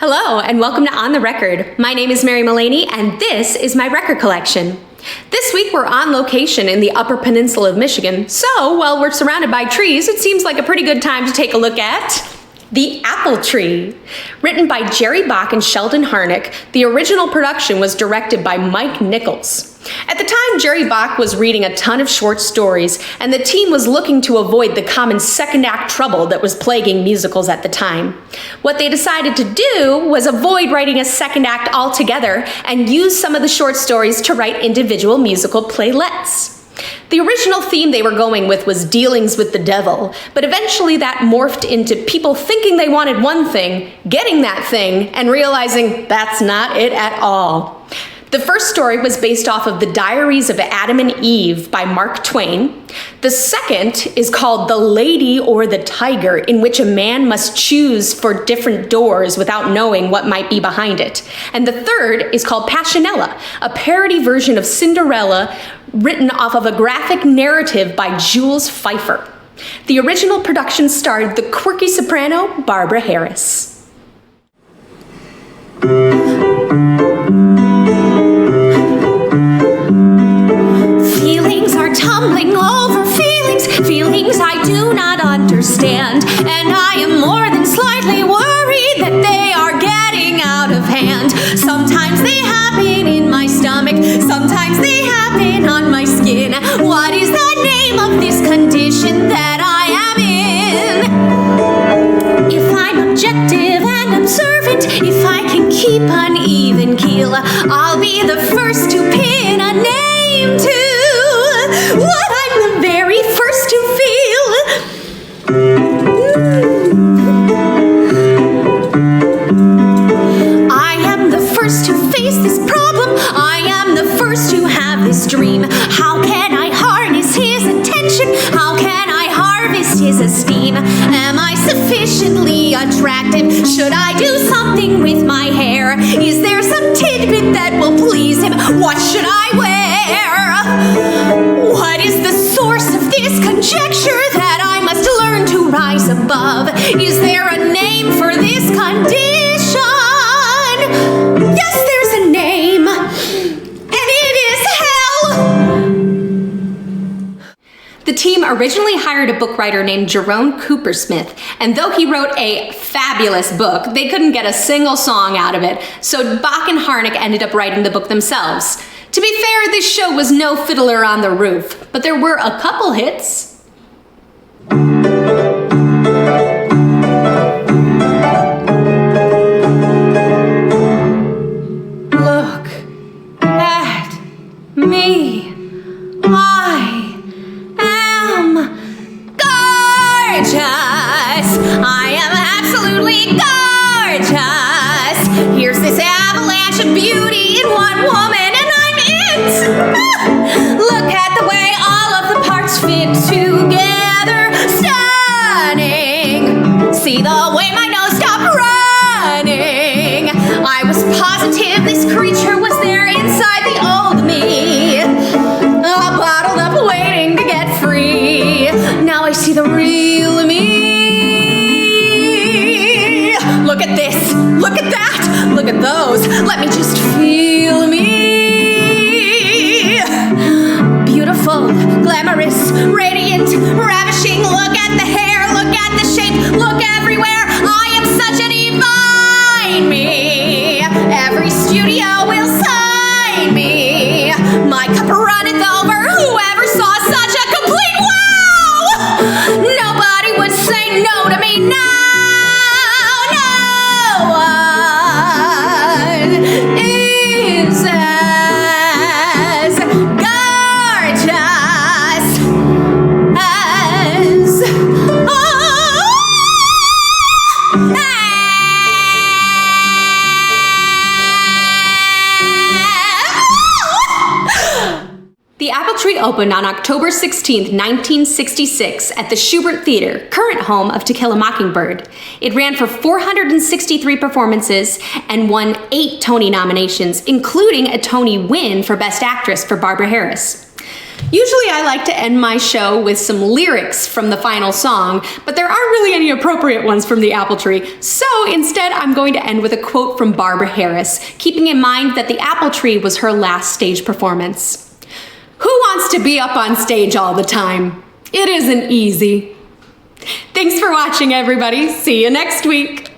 Hello, and welcome to On the Record. My name is Mary Malaney, and this is my record collection. This week we're on location in the Upper Peninsula of Michigan, so while we're surrounded by trees, it seems like a pretty good time to take a look at The Apple Tree. Written by Jerry Bach and Sheldon Harnick, the original production was directed by Mike Nichols. At the time, Jerry Bach was reading a ton of short stories, and the team was looking to avoid the common second-act trouble that was plaguing musicals at the time. What they decided to do was avoid writing a second act altogether and use some of the short stories to write individual musical playlets. The original theme they were going with was dealings with the devil, but eventually that morphed into people thinking they wanted one thing, getting that thing, and realizing that's not it at all. The first story was based off of The Diaries of Adam and Eve by Mark Twain. The second is called The Lady or the Tiger, in which a man must choose for different doors without knowing what might be behind it. And the third is called Passionella, a parody version of Cinderella written off of a graphic narrative by Jules Feiffer. The original production starred the quirky soprano Barbara Harris. Feelings are tumbling over feelings I do not understand, and I am more than slightly worried that they are getting out of hand. Sometimes they happen in my stomach, sometimes they happen on my skin. What is the name of this condition that I am in? If I'm objective and observant, if I can keep an even keel, I'll be the first to pin a name to what I'm the very first to feel. I am the first to face this problem. I am the first to have this dream. How can I harness his attention? How can I harvest his esteem? Am I sufficiently attractive? Should I do something with my hair? Is there some tidbit that will please him? What should I wear? What is the source of this conjecture that I must learn to rise above? Is there a name for this condition? Yes, there's a name, and it is hell! The team originally hired a book writer named Jerome Coopersmith, and though he wrote a fabulous book, they couldn't get a single song out of it, so Bach and Harnick ended up writing the book themselves. To be fair, this show was no Fiddler on the Roof, but there were a couple hits. Look at me. I am gorgeous. I am absolutely gorgeous. Here's this avalanche of beauty in one woman. Look at the way all of the parts fit together. Stunning. See the way my nose stopped running. I was positive this creature was there inside the old me. Bottled up waiting to get free. Now I see the real me. Look at this. Look at that. Look at those. Let me just feel me. Beautiful, glamorous, radiant, ravishing. Look at the hair, look at the shape, look everywhere. I am such a divine me. Every studio will sign me. My cup runneth over. Whoever saw such a complete wow? Nobody would say no to me now. No one is as The Apple Tree opened on October 16, 1966 at the Shubert Theatre, current home of To Kill a Mockingbird. It ran for 463 performances and won 8 Tony nominations, including a Tony win for Best Actress for Barbara Harris. Usually I like to end my show with some lyrics from the final song, but there aren't really any appropriate ones from the apple tree. So instead, I'm going to end with a quote from Barbara Harris, keeping in mind that the apple tree was her last stage performance. Who wants to be up on stage all the time? It isn't easy. Thanks for watching, everybody. See you next week.